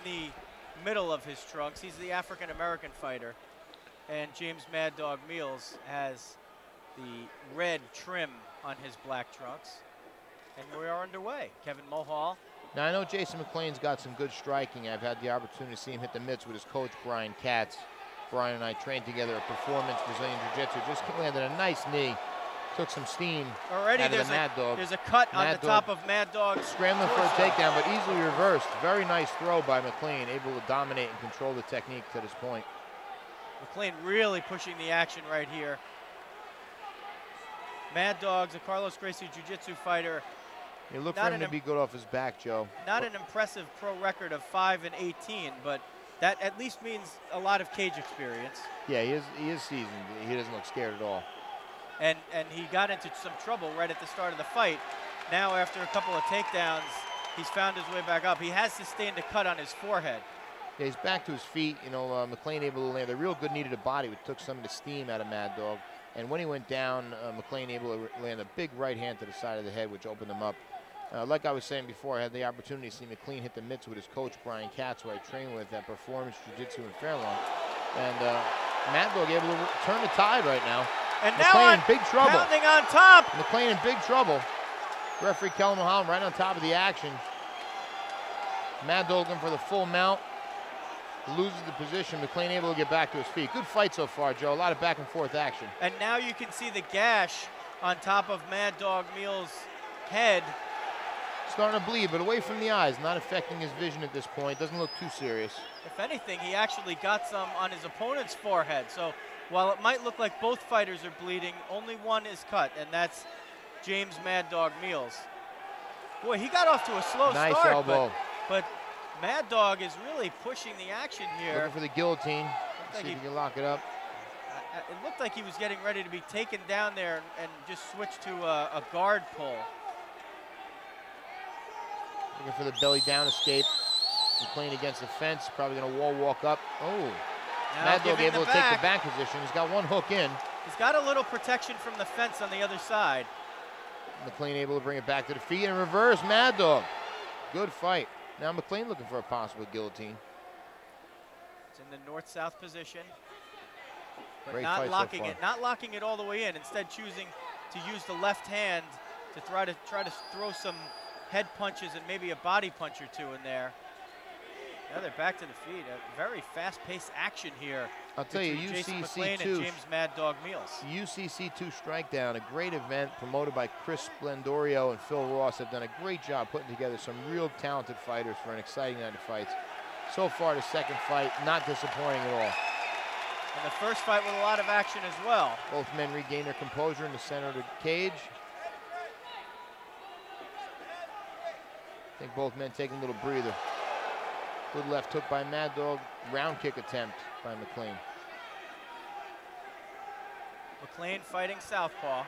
in the middle of his trunks. He's the African-American fighter. And James Mad Dog Meals has the red trim on his black trunks. And we are underway. Kevin Mohall. Now, I know Jason McLean's got some good striking. I've had the opportunity to see him hit the mitts with his coach, Brian Katz. Brian and I trained together at Performance Brazilian Jiu-Jitsu. Just landed a nice knee. Took some steam already. Out of the Mad Dog. There's a cut on the top of Mad Dog. Scrambling for a takedown, but easily reversed. Very nice throw by McLean, able to dominate and control the technique to this point. McLean really pushing the action right here. Mad Dog's a Carlos Gracie Jiu-Jitsu fighter. You look for him to be good off his back, Joe. Not an impressive pro record of 5-18, but that at least means a lot of cage experience. Yeah, he is seasoned. He doesn't look scared at all. And he got into some trouble right at the start of the fight. Now, after a couple of takedowns, he's found his way back up. He has sustained a cut on his forehead. Yeah, he's back to his feet. You know, McLean able to land a real good knee to the body, which took some of the steam out of Mad Dog. And when he went down, McLean able to land a big right hand to the side of the head, which opened him up. Like I was saying before, I had the opportunity to see McLean hit the mitts with his coach, Brian Katz, who I train with at Performance Jiu-Jitsu in Fairlawn. And Mad Dog able to turn the tide right now. And McLean now in big trouble. Pounding on top. McLean in big trouble. Referee Kelly Mulholland right on top of the action. Mad Dog looking for the full mount. Loses the position. McLean able to get back to his feet. Good fight so far, Joe. A lot of back and forth action. And now you can see the gash on top of Mad Dog Meals' head. Starting to bleed, but away from the eyes. Not affecting his vision at this point. Doesn't look too serious. If anything, he actually got some on his opponent's forehead. So while it might look like both fighters are bleeding, only one is cut, and that's James Mad Dog Meals. Boy, he got off to a slow start. Nice elbow. But Mad Dog is really pushing the action here. Looking for the guillotine. See if he can lock it up. It looked like he was getting ready to be taken down there and just switch to a guard pull. Looking for the belly down escape. McLean against the fence, probably going to wall walk up. Oh, Mad Dog able to take the back position. He's got one hook in. He's got a little protection from the fence on the other side. McLean able to bring it back to the feet and reverse. Mad Dog. Good fight. Now McLean looking for a possible guillotine. It's in the north-south position, but Great not locking so it. Not locking it all the way in. Instead, choosing to use the left hand to try to throw some head punches and maybe a body punch or two in there. Now they're back to the feet. A very fast-paced action here. I'll tell you, UCC 2 and James Mad Dog Meals. UCC 2 Strikedown, a great event promoted by Chris Splendorio and Phil Ross, have done a great job putting together some real talented fighters for an exciting night of fights. So far, the second fight, not disappointing at all. And the first fight with a lot of action as well. Both men regain their composure in the center of the cage. I think both men taking a little breather. Good left hook by Mad Dog. Round kick attempt by McLean. McLean fighting southpaw.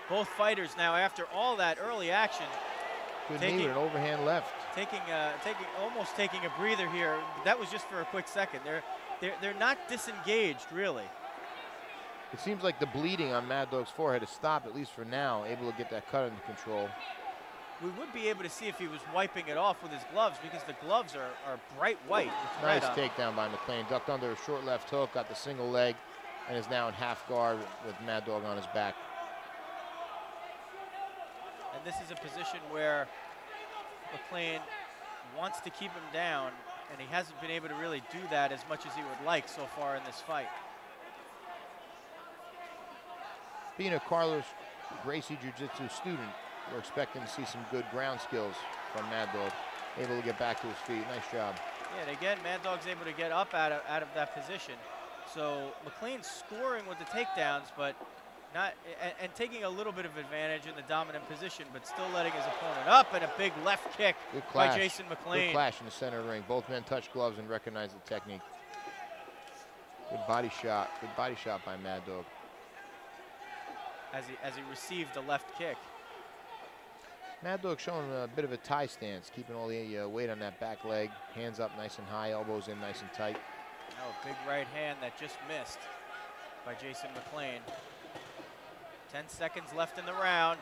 Both fighters now, after all that early action, good knee with an overhand left. Almost taking a breather here. That was just for a quick second. They're not disengaged really. It seems like the bleeding on Mad Dog's forehead has stopped, at least for now. Able to get that cut under control. We would be able to see if he was wiping it off with his gloves because the gloves are bright white. Nice takedown by McLean. Ducked under a short left hook, got the single leg, and is now in half guard with Mad Dog on his back. And this is a position where McLean wants to keep him down, and he hasn't been able to really do that as much as he would like so far in this fight. Being a Carlos Gracie Jiu-Jitsu student, we're expecting to see some good ground skills from Mad Dog. Able to get back to his feet. Nice job. Yeah, and again, Mad Dog's able to get up out of that position. So McLean's scoring with the takedowns, but not and taking a little bit of advantage in the dominant position, but still letting his opponent up, and a big left kick by Jason McLean. Good clash in the center of the ring. Both men touch gloves and recognize the technique. Good body shot. Good body shot by Mad Dog. As he received the left kick. Mad Dog showing a bit of a tie stance, keeping all the weight on that back leg. Hands up nice and high, elbows in nice and tight. Oh, big right hand that just missed by Jason McLean. 10 seconds left in the round.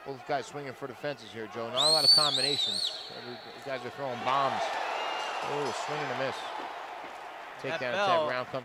Both guys swinging for the fences here, Joe. Not a lot of combinations. These guys are throwing bombs. Oh, swing and a miss. That Takedown bell, attack, round come.